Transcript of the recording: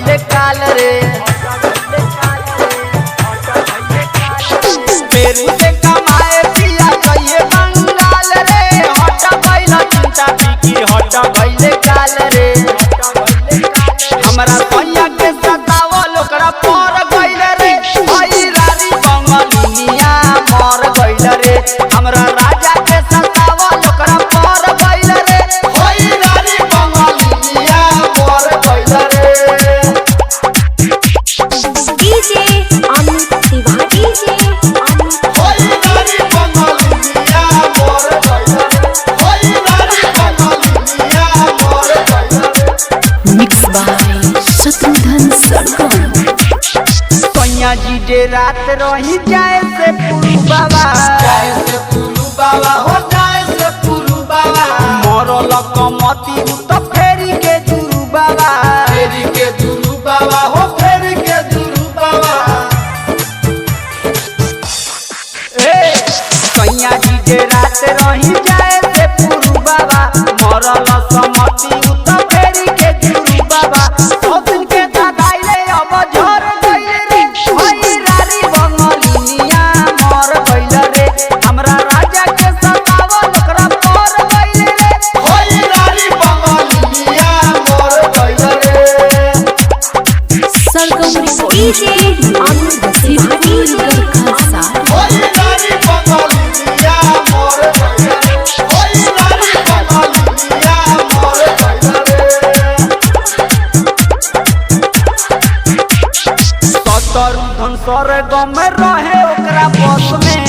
गइले काल रे पेरू से कमाए पिया कहिए बंगाल रे हट गइल चिंता बिकी हट गइले काल रे हमरा सैया के सतावल ओकरा पर गइल रे भाई रानी बंगलिनिया मर गइल रे हमरा राजा के सतावल ओकरा पर गइल रे भाई रानी बंगलिनिया मर गइल रे डीजे अमित तिवारी जी भाई रानी बंगलिनिया मर गइल रे भाई रानी बंगलिनिया मर गइल रे मिक्स बाय शत्रुघ्न सरगम सैया जी डे रात रही जाए से पुरु बाबा हो जाए से पुरु बाबा मरल कमती तो फेरी के दुरु बाबा हो फेरी के दुरु बाबा ए सैया जी डे रात रही जाए से पुरु बाबा मरल समती तो फेरी के दुरु बाबा दिन के दादाइले अब झर गइले रे भाई रानी बंगलिनिया मर गइल रे हमरा राजा के सतावल ओकरा पर गइले रे भाई रानी बंगलिनिया मर गइल रे सरगम डीजे अमित तिवारी गरखा भाई रानी बंगलिनिया मर गइल रे भाई रानी बंगलिनिया मर गइल रे सतर धन सरगम रहे ओकरा बस में